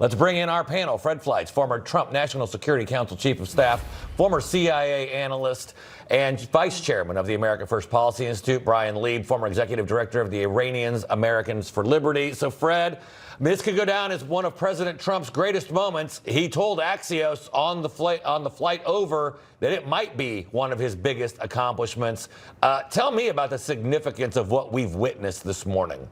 Let's bring in our panel. Fred Fleitz, former Trump National Security Council Chief of Staff, former CIA analyst, and Vice Chairman of the America First Policy Institute, Bryan Leib, former Executive Director of the Iranians Americans for Liberty. So, Fred, this could go down as one of President Trump's greatest moments. He told Axios on the flight over that it might be one of his biggest accomplishments. Tell me about the significance of what we've witnessed this morning.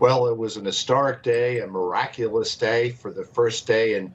Well, it was an historic day, a miraculous day. For the first day in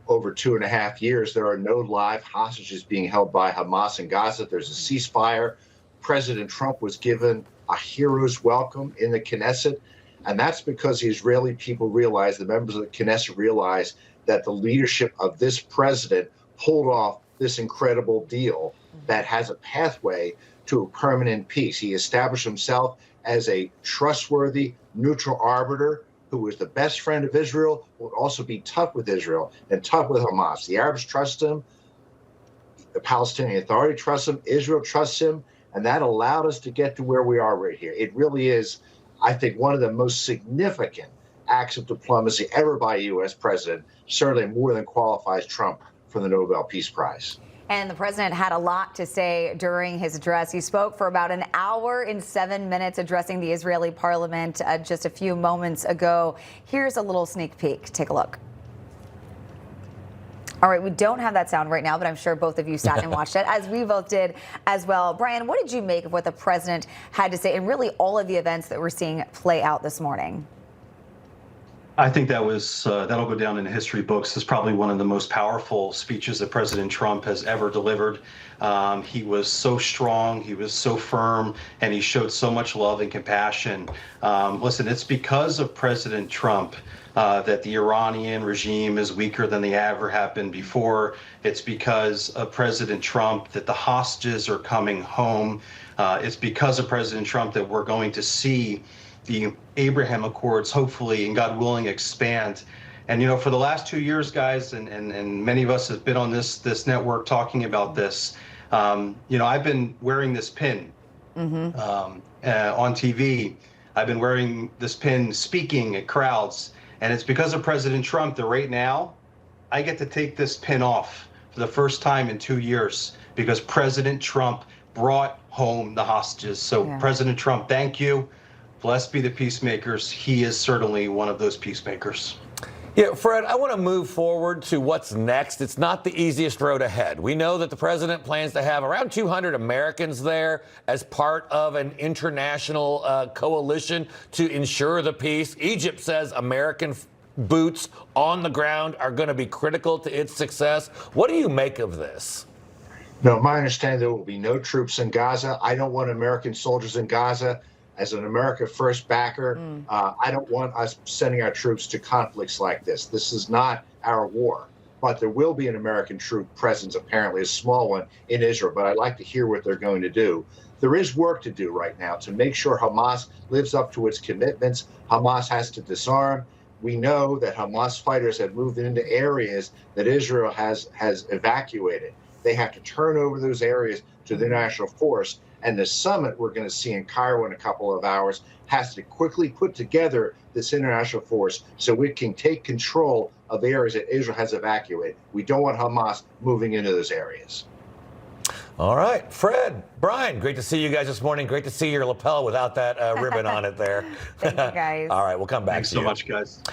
over 2.5 years, there are no live hostages being held by Hamas in Gaza. There's a ceasefire. President Trump was given a hero's welcome in the Knesset. And that's because the Israeli people realize, the members of the Knesset realize, that the leadership of this president pulled off this incredible deal that has a pathway to a permanent peace. He established himself as a trustworthy, neutral arbiter who was the best friend of Israel, would also be tough with Israel and tough with Hamas. The Arabs trust him. The Palestinian Authority trusts him. Israel trusts him. And that allowed us to get to where we are right here. It really is, I think, one of the most significant acts of diplomacy ever by a U.S. president, certainly more than qualifies Trump for the Nobel Peace Prize. And the president had a lot to say during his address. He spoke for about an hour and 7 minutes addressing the Israeli parliament just a few moments ago. Here's a little sneak peek. Take a look. All right, we don't have that sound right now, but I'm sure both of you sat and watched it, as we both did as well. Bryan, what did you make of what the president had to say and really all of the events that we're seeing play out this morning? I think that was that'll go down in the history books as probably one of the most powerful speeches that President Trump has ever delivered. He was so strong, he was so firm, and he showed so much love and compassion. Listen, it's because of President Trump that the Iranian regime is weaker than they ever have been before. It's because of President Trump that the hostages are coming home. It's because of President Trump that we're going to see the Abraham Accords, hopefully, and God willing, expand. And, you know, for the last 2 years, guys, and many of us have been on this network talking about this, you know, I've been wearing this pin on TV. I've been wearing this pin speaking at crowds. And it's because of President Trump that right now I get to take this pin off for the first time in 2 years because President Trump brought home the hostages. So, yeah. President Trump, thank you. Blessed be the peacemakers. He is certainly one of those peacemakers. Yeah, Fred, I want to move forward to what's next. It's not the easiest road ahead. We know that the president plans to have around 200 Americans there as part of an international coalition to ensure the peace. Egypt says American boots on the ground are going to be critical to its success. What do you make of this? No, my understanding, there will be no troops in Gaza. I don't want American soldiers in Gaza. As an America First backer, I don't want us sending our troops to conflicts like this. This is not our war. But there will be an American troop presence, apparently a small one, in Israel. But I'd like to hear what they're going to do. There is work to do right now to make sure Hamas lives up to its commitments. Hamas has to disarm. We know that Hamas fighters have moved into areas that Israel has evacuated. They have to turn over those areas to the international force. And the summit we're going to see in Cairo in a couple of hours has to quickly put together this international force so it can take control of areas that Israel has evacuated. We don't want Hamas moving into those areas. All right, Fred, Bryan, great to see you guys this morning. Great to see your lapel without that ribbon on it there. Thank you, guys. All right, we'll come back Thanks to so you. much, guys.